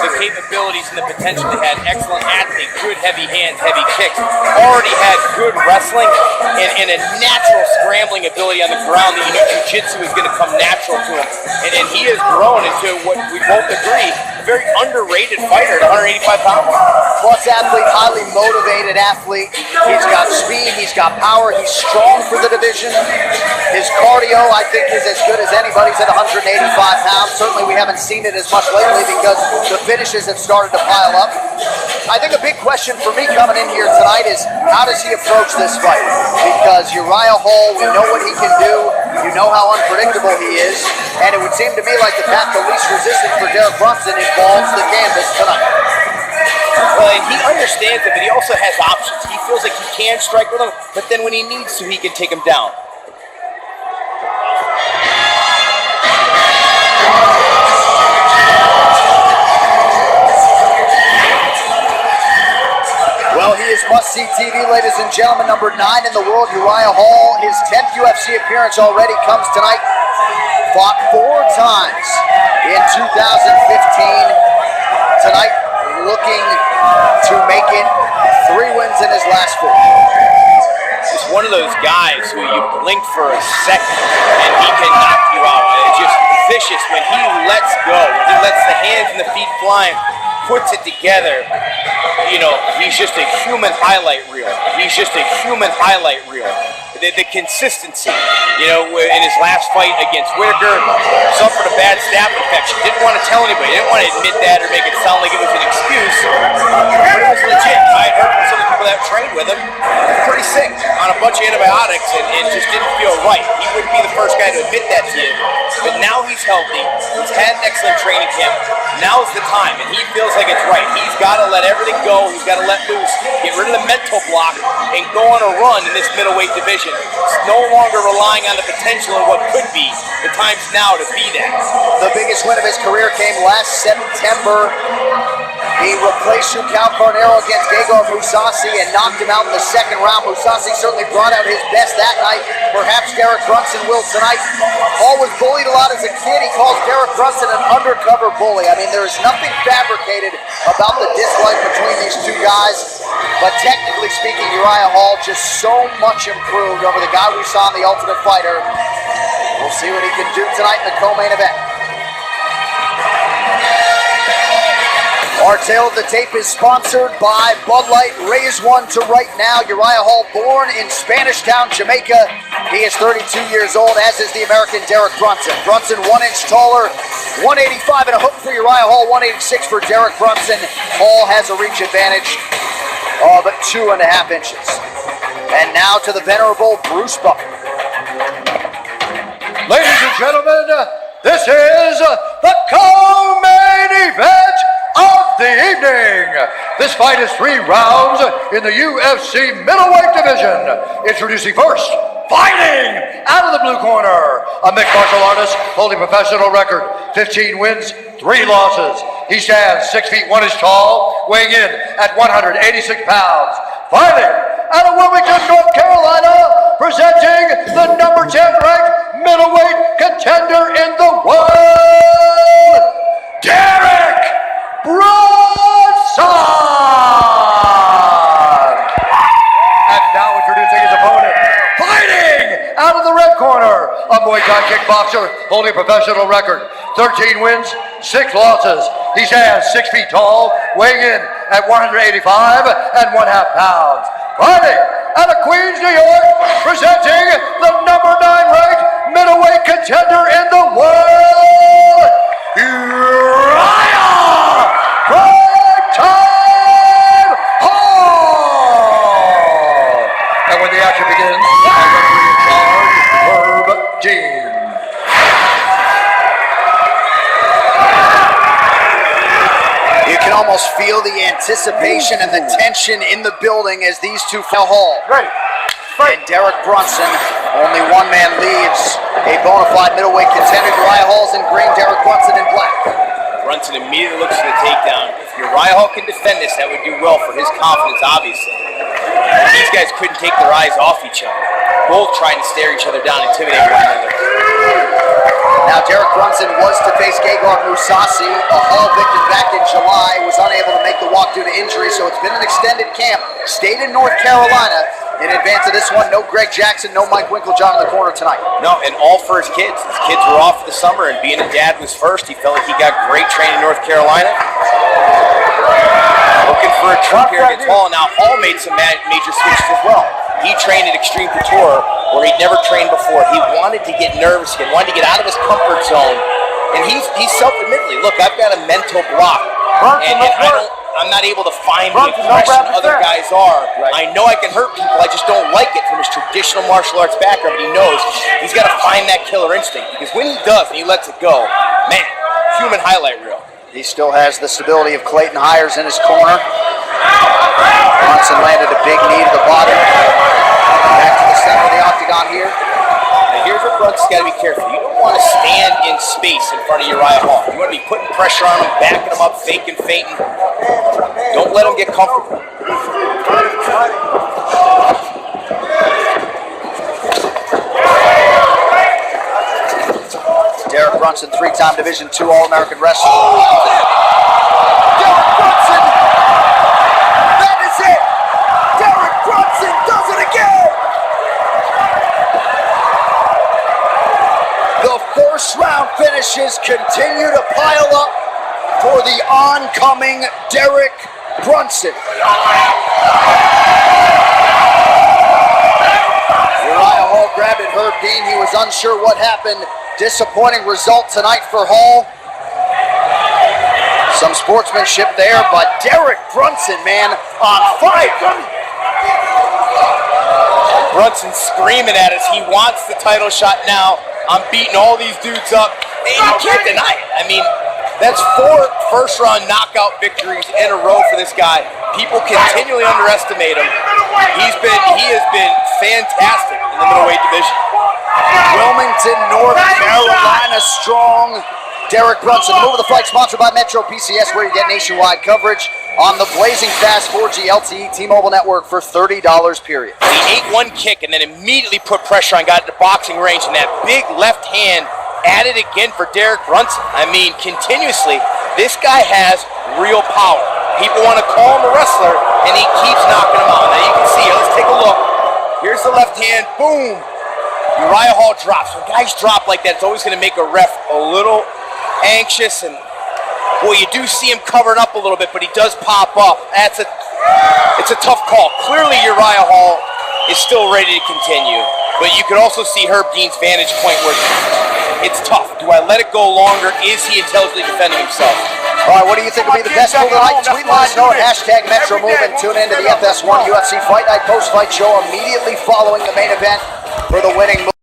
the capabilities and the potential they had. Excellent athlete, good heavy hands, heavy kicks. Already had good wrestling and a natural scrambling ability on the ground that you knew jiu-jitsu is going to come natural to him. And he has grown into what we both agree, a very underrated fighter at 185 pounds. Plus athlete, highly motivated athlete. He's got speed, he's got power, he's strong for the division. His cardio, I think, is as good as anybody's at 185 pounds. Certainly we haven't seen it as much lately because the finishes have started to pile up. I think a big question for me coming in here tonight is how does he approach this fight? Because Uriah Hall, we know what he can do. You know how unpredictable he is. And it would seem to me like the path of least resistance for Derek Brunson involves the canvas tonight. Well, and he understands it, but he also has options. He feels like he can strike with him, but then when he needs to, he can take him down. Well, he is must-see TV, ladies and gentlemen. Number 9 in the world, Uriah Hall. His 10th UFC appearance already comes tonight. Fought 4 times in 2015. Tonight, looking to make it 3 wins in his last 4. Just one of those guys who you blink for a second and he can knock you out. It's just vicious when he lets go. He lets the hands and the feet fly and puts it together. You know, he's just a human highlight reel. He's just a human highlight reel. The consistency, you know, in his last fight against Whitaker, suffered a bad staph infection. Didn't want to tell anybody. Didn't want to admit that or make it sound like it was an excuse. But it was legit. I had heard from some of the people that trained with him, pretty sick on a bunch of antibiotics and just didn't feel right. He wouldn't be the first guy to admit that to you. But now he's healthy. He's had an excellent training camp. Now's the time, and he feels like it's right. He's got to let everything go. He's got to let loose, get rid of the mental block, and go on a run in this middleweight division. It's no longer relying on the potential of what could be. The time's now to be that. The biggest win of his career came last September. He replaced Yukao Carnero against Gegard Mousasi and knocked him out in the 2nd round. Mousasi certainly brought out his best that night. Perhaps Derek Brunson will tonight. Hall was bullied a lot as a kid. He calls Derek Brunson an undercover bully. I mean, there is nothing fabricated about the dislike between these 2 guys. But technically speaking, Uriah Hall just so much improved over the guy we saw in The Ultimate Fighter. We'll see what he can do tonight in the co-main event. Our tale of the tape is sponsored by Bud Light. Raise one to right now. Uriah Hall, born in Spanish Town, Jamaica. He is 32 years old, as is the American Derek Brunson. Brunson 1 inch taller, 185 and a hook for Uriah Hall, 186 for Derek Brunson. Hall has a reach advantage of 2.5 inches. And now to the venerable Bruce Buffer. Ladies and gentlemen, this is the co-main event of the evening. This fight is 3 rounds in the UFC middleweight division. Introducing first, fighting out of the blue corner, a mixed martial artist holding professional record, 15 wins, 3 losses. He stands 6 feet 1 inch tall, weighing in at 186 pounds. Fighting out of Wilmington, North Carolina, presenting the number 10 ranked middleweight contender in the world, Derek Brunson! And now introducing his opponent, fighting out of the red corner, a Muay Thai kickboxer holding a professional record, 13 wins, 6 losses. He stands 6 feet tall, weighing in at 185 and 1/2 pounds. Fighting out of Queens, New York, presenting the number 9 ranked middleweight contender in the world, Uriah Primetime Hall! And when the action begins, our referee in charge, Herb Dean. You can almost feel the anticipation and the tension in the building as these 2 fight. Hall. Ready. And Derek Brunson, only one man leaves a bona fide middleweight contender. Uriah Hall's in green, Derek Brunson in black. Brunson immediately looks for the takedown. If Uriah Hall can defend this, that would do well for his confidence, obviously. These guys couldn't take their eyes off each other. Both trying to stare each other down, intimidate one another. Now, Derek Brunson was to face Gegard Mousasi, a Hall victim back in July, was unable to make the walk due to injury, so it's been an extended camp. Stayed in North Carolina. In advance of this one, no Greg Jackson, no Mike Winklejohn in the corner tonight. No, and all for his kids. His kids were off for the summer, and being a dad was first. He felt like he got great training in North Carolina. Looking for a trunk here against Hall. Now, Hall made some major switches as well. He trained at Extreme Couture, where he'd never trained before. He wanted to get nervous again, wanted to get out of his comfort zone. And he's self-admittedly, look, I've got a mental block. And I'm not able to find the aggression other guys are. I know I can hurt people, I just don't like it from his traditional martial arts background, but he knows he's got to find that killer instinct, because when he does and he lets it go, man, human highlight reel. He still has the stability of Clayton Hires in his corner. Brunson landed a big knee to the body. Back to the center of the octagon here. Now here's where Brunson's got to be careful. You don't want to stand in space in front of Uriah Hall. You want to be putting pressure on him, backing him up, faking, feinting. Don't let him get comfortable. Derek Brunson, three-time Division II All-American wrestler. Derek Brunson! That is it! Derek Brunson does it again! The first round finishes continue to pile up for the oncoming Derek Brunson. Uriah Hall grabbed at Herb Dean. He was unsure what happened. Disappointing result tonight for Hall. Some sportsmanship there, but Derek Brunson, man, on fire. Brunson's screaming at us. He wants the title shot now. I'm beating all these dudes up. And you can't deny it. I mean, that's 4 first-round knockout victories in a row for this guy. People continually underestimate him. He has been fantastic in the middleweight division. Wilmington, North Carolina strong. Derek Brunson. Move of the fight sponsored by Metro PCS, where you get nationwide coverage on the blazing fast 4G LTE T-Mobile network for $30 period. He ate one kick and then immediately put pressure on, got into boxing range, and that big left hand added again for Derek Brunson. I mean, continuously, this guy has real power. People want to call him a wrestler, and he keeps knocking him out. Now you can see here, let's take a look. Here's the left hand, boom. Uriah Hall drops. When guys drop like that, it's always going to make a ref a little anxious, and well, you do see him covered up a little bit, but he does pop up. It's a tough call. Clearly, Uriah Hall is still ready to continue, but you can also see Herb Dean's vantage point where it's tough. Do I let it go longer? Is he intelligently defending himself? All right, what do you think will be the best move of the night? Tweet let us know at #MetroMove and tune in to the FS1 UFC Fight Night post-fight show immediately following the main event for the winning move.